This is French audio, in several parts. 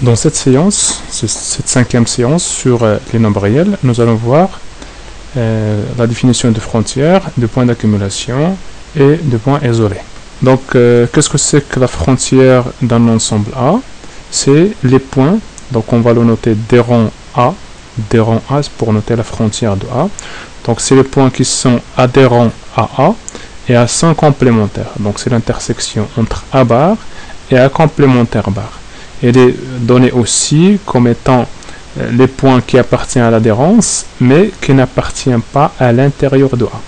Dans cette séance, cette cinquième séance sur les nombres réels, nous allons voir la définition de frontières, de points d'accumulation et de points isolés. Donc, qu'est-ce que c'est que la frontière d'un ensemble A? C'est les points, donc on va le noter des rangs A pour noter la frontière de A. Donc, c'est les points qui sont adhérents à A et à 100 complémentaires. Donc, c'est l'intersection entre A bar et A complémentaire bar. Et les données aussi comme étant les points qui appartiennent à l'adhérence, mais qui n'appartiennent pas à l'intérieur de A.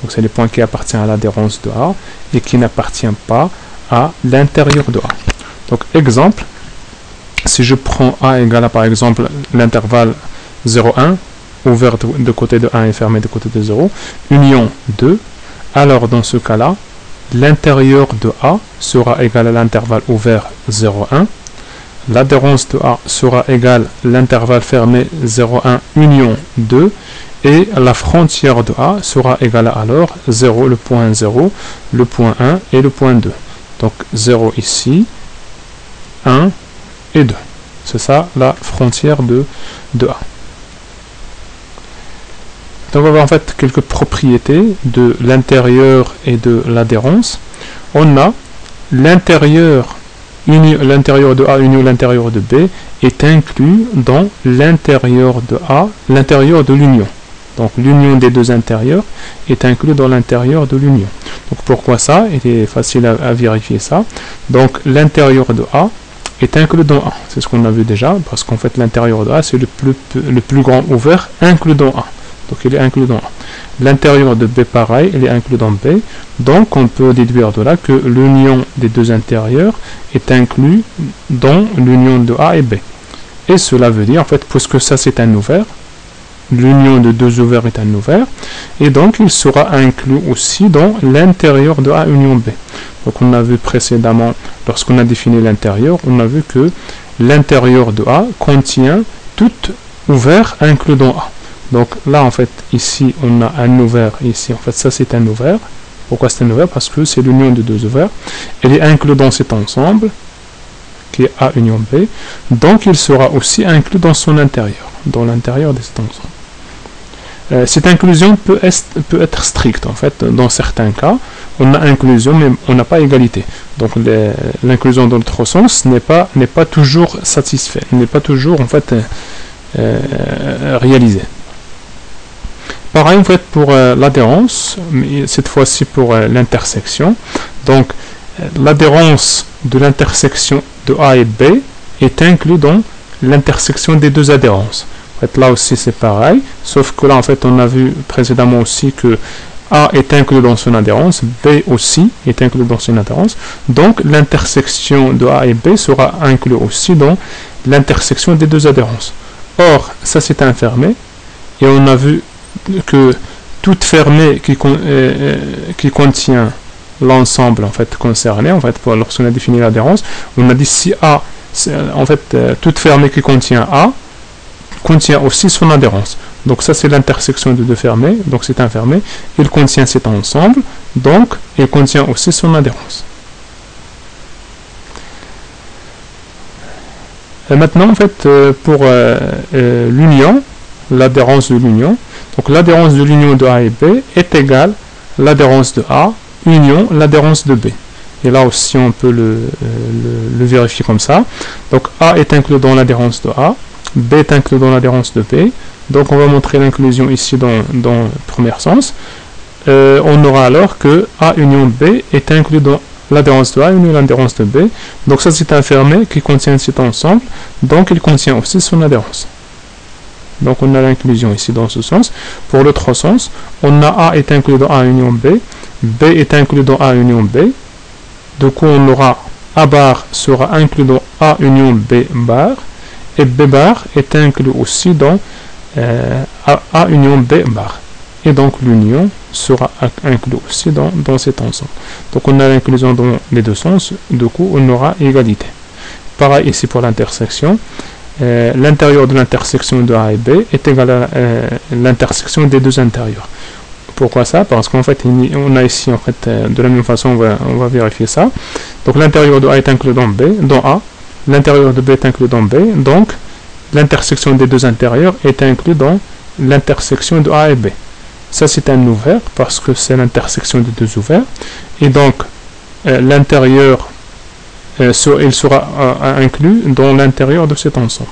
Donc, c'est les points qui appartiennent à l'adhérence de A et qui n'appartiennent pas à l'intérieur de A. Donc, exemple, si je prends A égale à, par exemple, l'intervalle 0,1, ouvert de côté de 1 et fermé de côté de 0, union 2, alors dans ce cas-là, l'intérieur de A sera égal à l'intervalle ouvert 0,1, l'adhérence de A sera égale à l'intervalle fermé 0,1 union 2, et la frontière de A sera égale à alors 0, le point 0, le point 1 et le point 2. Donc 0 ici, 1 et 2. C'est ça la frontière de A. Donc on va voir en fait quelques propriétés de l'intérieur et de l'adhérence. On a l'intérieur de A union l'intérieur de B est inclus dans l'intérieur de A, l'intérieur de l'union. Donc l'union des deux intérieurs est inclus dans l'intérieur de l'union. Donc pourquoi ça? Il est facile à vérifier ça. Donc l'intérieur de A est inclus dans A. C'est ce qu'on a vu déjà, parce qu'en fait l'intérieur de A c'est le plus grand ouvert inclus dans A. Donc il est inclus dans A. L'intérieur de B pareil, il est inclus dans B. Donc on peut déduire de là que l'union des deux intérieurs est inclus dans l'union de A et B. Et cela veut dire en fait, puisque ça c'est un ouvert, l'union de deux ouverts est un ouvert, et donc il sera inclus aussi dans l'intérieur de A union B. Donc on a vu précédemment, lorsqu'on a défini l'intérieur, on a vu que l'intérieur de A contient tout ouvert inclus dans A. Donc là en fait ici on a un ouvert, ici en fait ça c'est un ouvert. Pourquoi c'est un ouvert? Parce que c'est l'union de deux ouverts. Elle est inclus dans cet ensemble qui est A union B. Donc il sera aussi inclus dans son intérieur, dans l'intérieur de cet ensemble. Cette inclusion peut être stricte en fait. Dans certains cas on a inclusion mais on n'a pas égalité. Donc l'inclusion dans l'autre sens n'est pas toujours satisfaite, n'est pas toujours en fait réalisée. Pareil en fait pour l'adhérence, mais cette fois-ci pour l'intersection. Donc l'adhérence de l'intersection de A et B est inclue dans l'intersection des deux adhérences. En fait, là aussi c'est pareil, sauf que là en fait on a vu précédemment aussi que A est inclus dans son adhérence, B aussi est inclus dans son adhérence. Donc l'intersection de A et B sera inclue aussi dans l'intersection des deux adhérences. Or, ça c'est un fermé, et on a vu que toute fermée qui contient l'ensemble en fait concerné, en fait lorsqu'on a défini l'adhérence, on a dit si A, en fait toute fermée qui contient A contient aussi son adhérence. Donc ça c'est l'intersection de deux fermés, donc c'est un fermé, il contient cet ensemble, donc il contient aussi son adhérence. Et maintenant en fait pour l'union, l'adhérence de l'union, donc l'adhérence de l'union de A et B est égale à l'adhérence de A union l'adhérence de B. Et là aussi on peut le vérifier comme ça. Donc A est inclus dans l'adhérence de A, B est inclus dans l'adhérence de B. Donc on va montrer l'inclusion ici dans le premier sens. On aura alors que A union B est inclus dans l'adhérence de A union l'adhérence de B. Donc ça c'est un fermé qui contient cet ensemble, donc il contient aussi son adhérence. Donc on a l'inclusion ici dans ce sens. Pour l'autre sens, on a A est inclus dans A union B, B est inclus dans A union B. Du coup on aura A bar sera inclus dans A union B bar, et B bar est inclus aussi dans A union B bar. Et donc l'union sera inclus aussi dans cet ensemble. Donc on a l'inclusion dans les deux sens, du coup on aura égalité. Pareil ici pour l'intersection. L'intérieur de l'intersection de A et B est égal à l'intersection des deux intérieurs. Pourquoi ça? Parce qu'en fait, on a ici, en fait, de la même façon, on va vérifier ça. Donc l'intérieur de A est inclus dans A, l'intérieur de B est inclus dans B, donc l'intersection des deux intérieurs est inclus dans l'intersection de A et B. Ça c'est un ouvert parce que c'est l'intersection de deux ouverts, et donc l'intérieur il sera inclus dans l'intérieur de cet ensemble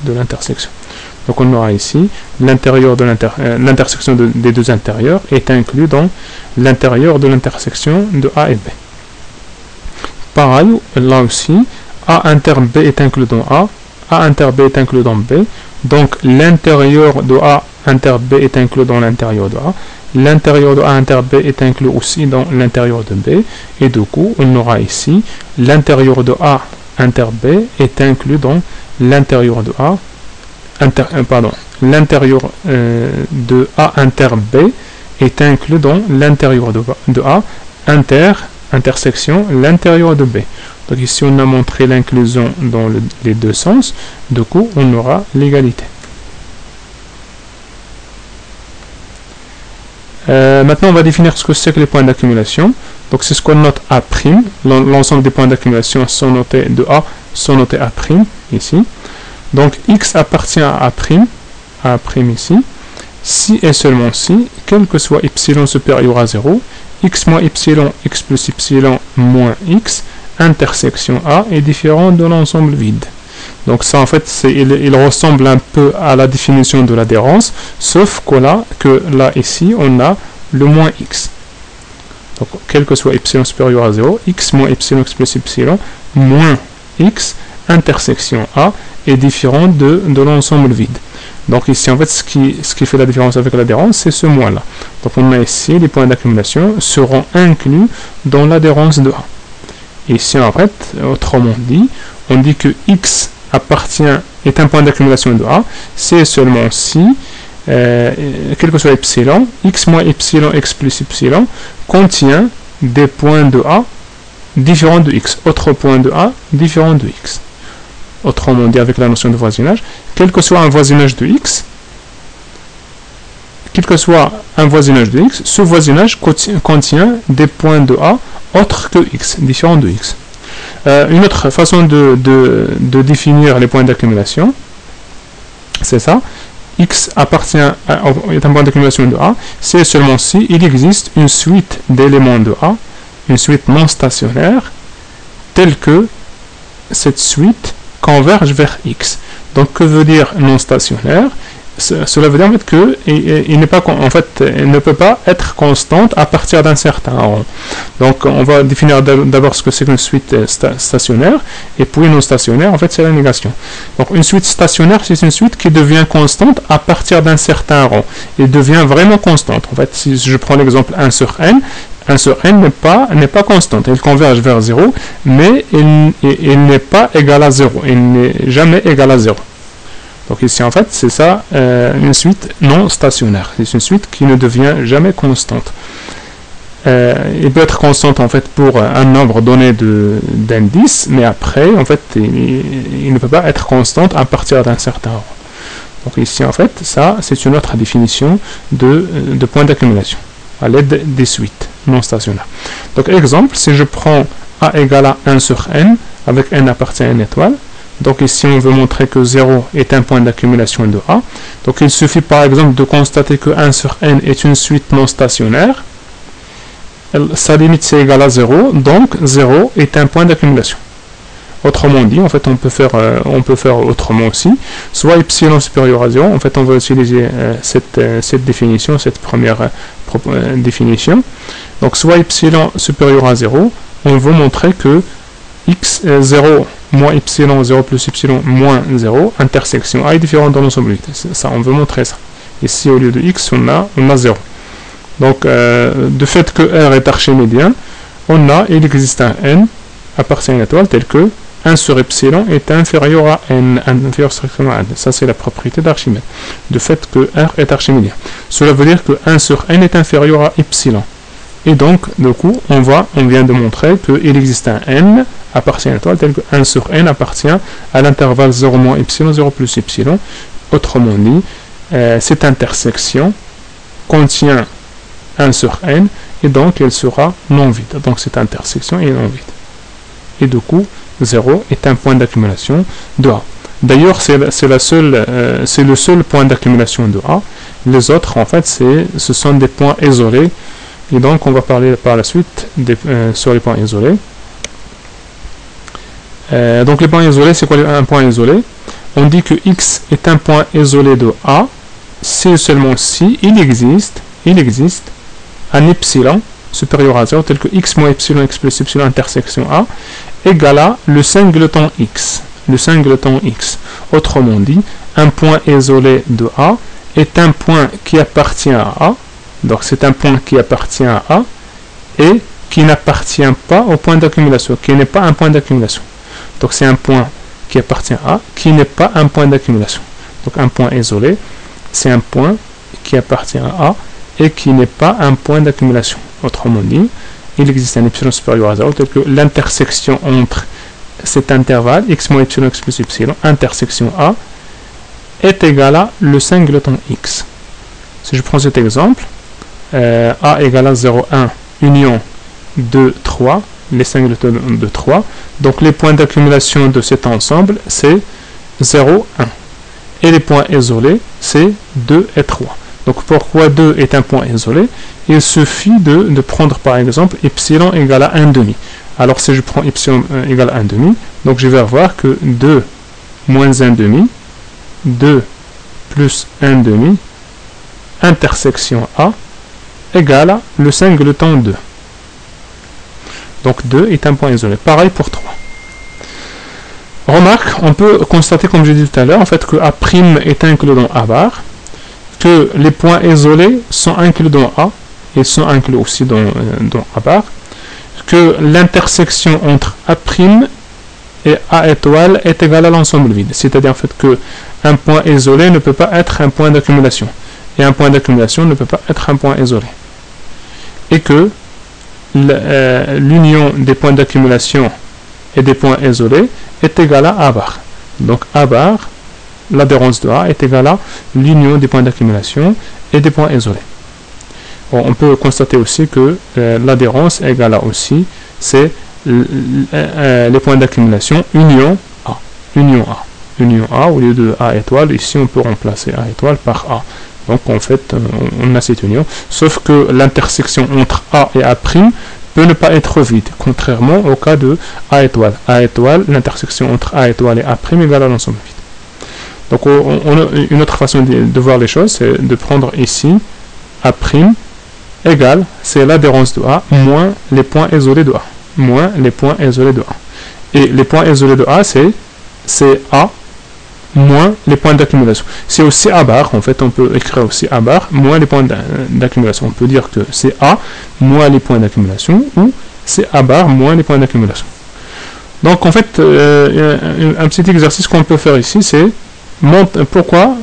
de l'intersection. Donc on aura ici l'intérieur de l'intersection des deux intérieurs est inclus dans l'intérieur de l'intersection de A et B. Pareil, là aussi, A inter B est inclus dans A inter B est inclus dans B, donc l'intérieur de A inter B est inclus dans l'intérieur de A, l'intérieur de A inter B est inclus aussi dans l'intérieur de B, et du coup, on aura ici l'intérieur de A inter B est inclus dans l'intérieur de A, l'intérieur de A inter B est inclus dans l'intérieur de A, intersection, l'intérieur de B. Donc ici, on a montré l'inclusion dans les deux sens, du coup, on aura l'égalité. Maintenant, on va définir ce que c'est que les points d'accumulation. Donc, c'est ce qu'on note A'. L'ensemble des points d'accumulation sont notés de A, sont notés A', ici. Donc, X appartient à A', ici. Si et seulement si, quel que soit epsilon supérieur à 0, x moins epsilon, x plus epsilon moins x, intersection A est différent de l'ensemble vide. Donc ça en fait, il ressemble un peu à la définition de l'adhérence, sauf que là ici, on a le moins x. Donc quel que soit epsilon supérieur à 0, x moins epsilon, x plus epsilon moins x, intersection A est différent de l'ensemble vide. Donc ici, en fait, ce qui fait la différence avec l'adhérence, c'est ce moins-là. Donc on a ici, les points d'accumulation seront inclus dans l'adhérence de A. Ici, en fait, autrement dit, on dit que X est un point d'accumulation de A, c'est seulement si, quel que soit epsilon, X moins epsilon, X plus epsilon, contient des points de A différents de X, autres points de A différents de X. Autrement dit, avec la notion de voisinage, quel que soit un voisinage de X, ce voisinage contient des points de A autres que X, différents de X. Une autre façon de définir les points d'accumulation, c'est ça. X est un point d'accumulation de A, c'est seulement si il existe une suite d'éléments de A, une suite non stationnaire, telle que cette suite converge vers X. Donc, que veut dire non stationnaire? Cela veut dire en fait qu'elle ne peut pas être constante à partir d'un certain rang. Donc, on va définir d'abord ce que c'est qu'une suite stationnaire, et puis non stationnaire, en fait, c'est la négation. Donc, une suite stationnaire, c'est une suite qui devient constante à partir d'un certain rang, et devient vraiment constante. En fait, si je prends l'exemple 1 sur n, 1 sur n n'est pas constante, elle converge vers 0, mais il n'est pas égal à 0, il n'est jamais égal à 0. Donc ici en fait c'est ça une suite non stationnaire, c'est une suite qui ne devient jamais constante. Il peut être constante en fait pour un nombre donné d'indices, mais après en fait il ne peut pas être constante à partir d'un certain rang. Donc ici en fait ça c'est une autre définition de point d'accumulation à l'aide des suites non stationnaires. Donc exemple, si je prends A égale à 1 sur n, avec n appartient à une étoile, donc ici on veut montrer que 0 est un point d'accumulation de A, donc il suffit par exemple de constater que 1 sur n est une suite non stationnaire, sa limite c'est égal à 0, donc 0 est un point d'accumulation. Autrement dit, en fait, on peut faire autrement aussi. Soit epsilon supérieur à 0, en fait, on va utiliser cette définition, cette première définition. Donc, soit epsilon supérieur à 0, on veut montrer que x 0 moins epsilon, 0 plus epsilon moins 0, intersection A est différente dans l'ensemble. Ça, on veut montrer ça. Ici, au lieu de x, on a 0. Donc, de fait que R est archimédien, il existe un n appartient à une étoile tel que 1 sur epsilon est inférieur à n, inférieur strictement à n. Ça, c'est la propriété d'Archimède. De fait que R est archimédien. Cela veut dire que 1 sur n est inférieur à epsilon. Et donc, du coup, on vient de montrer qu'il existe un n appartient à une étoile tel que 1 sur n appartient à l'intervalle 0 moins epsilon, 0 plus epsilon. Autrement dit, cette intersection contient 1 sur n et donc elle sera non vide. Donc cette intersection est non vide. Et du coup, 0 est un point d'accumulation de A. D'ailleurs, c'est le seul point d'accumulation de A. Les autres, en fait, ce sont des points isolés. Et donc, on va parler par la suite sur les points isolés. Donc, les points isolés, c'est quoi un point isolé? On dit que X est un point isolé de A, si seulement si il existe un epsilon supérieur à 0, tel que X moins epsilon, X plus epsilon intersection A, égale à le singleton X. Le singleton X. Autrement dit, un point isolé de A est un point qui appartient à A. Donc c'est un point qui appartient à A et qui n'appartient pas au point d'accumulation, qui n'est pas un point d'accumulation. Donc c'est un point qui appartient à A, qui n'est pas un point d'accumulation. Donc un point isolé, c'est un point qui appartient à A et qui n'est pas un point d'accumulation. Autrement dit, il existe un epsilon supérieur à 0, tel que l'intersection entre cet intervalle, x moins epsilon, x plus epsilon, intersection A, est égal à le singleton x. Si je prends cet exemple, A égale à 0, 1, union 2, 3, les singletons de 3, donc les points d'accumulation de cet ensemble, c'est 0, 1. Et les points isolés, c'est 2 et 3. Donc pourquoi 2 est un point isolé? Il suffit de prendre par exemple epsilon égale à 1,5. Alors si je prends epsilon égale à 1,5, donc je vais avoir que 2 moins 1,5, 2 plus 1,5, intersection A, égale à le singleton 2. Donc 2 est un point isolé. Pareil pour 3. Remarque, on peut constater, comme j'ai dit tout à l'heure, en fait que A' est inclus dans A bar, que les points isolés sont inclus dans A, et sont inclus aussi dans A bar, que l'intersection entre A' et A étoile est égale à l'ensemble vide. C'est-à-dire en fait que un point isolé ne peut pas être un point d'accumulation, et un point d'accumulation ne peut pas être un point isolé. Et que l'union des points d'accumulation et des points isolés est égale à A bar. Donc A bar, l'adhérence de A est égale à l'union des points d'accumulation et des points isolés. Bon, on peut constater aussi que l'adhérence est égale à aussi, c'est les points d'accumulation union A. Union A. Union A, au lieu de A étoile, ici on peut remplacer A étoile par A. Donc en fait, on a cette union. Sauf que l'intersection entre A et A' peut ne pas être vide, contrairement au cas de A étoile. A étoile, l'intersection entre A étoile et A' égale à l'ensemble vide. Donc on a une autre façon de voir les choses, c'est de prendre ici A' égale, c'est l'adhérence de A moins les points isolés de A. Moins les points isolés de A. Et les points isolés de A, c'est A moins les points d'accumulation. C'est aussi A bar, en fait on peut écrire aussi A bar moins les points d'accumulation. On peut dire que c'est A moins les points d'accumulation ou c'est A bar moins les points d'accumulation. Donc en fait, un petit exercice qu'on peut faire ici, c'est pourquoi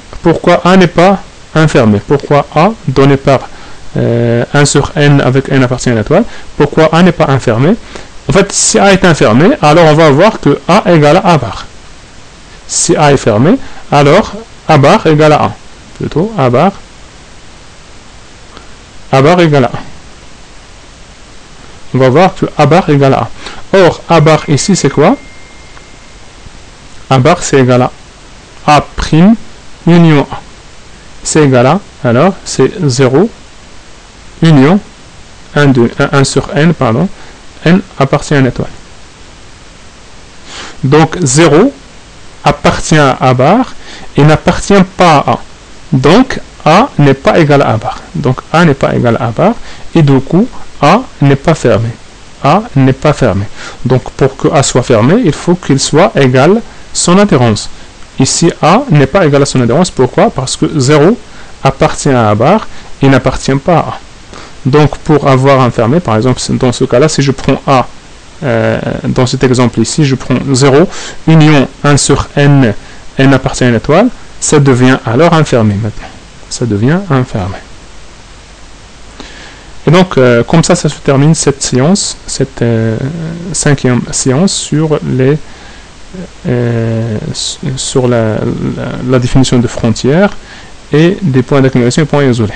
A n'est pas infermé. Pourquoi A donné par 1 sur n avec n appartient à l'étoile, pourquoi A n'est pas infermé? En fait, si A est infermé, alors on va voir que A égale à A bar. Si A est fermé, alors A bar égale à A. Plutôt, A bar égale à A. On va voir que A bar égale à A. Or, A bar ici, c'est quoi? A bar, c'est égal à A' union A. C'est égal à, alors, c'est 0 union 1 sur n, pardon, n appartient à une étoile. Donc 0 appartient à A bar et n'appartient pas à A. Donc A n'est pas égal à A bar. Donc A n'est pas égal à A bar et du coup A n'est pas fermé. A n'est pas fermé. Donc pour que A soit fermé, il faut qu'il soit égal à son adhérence. Ici A n'est pas égal à son adhérence. Pourquoi? Parce que 0 appartient à A bar et n'appartient pas à A. Donc pour avoir un fermé, par exemple dans ce cas là, si je prends A, dans cet exemple ici, je prends 0, union 1 sur n, n appartient à une étoile, ça devient alors un fermé maintenant. Ça devient un fermé. Et donc comme ça se termine cette séance, cette 5e séance sur la définition de frontières et des points d'accumulation et points isolés.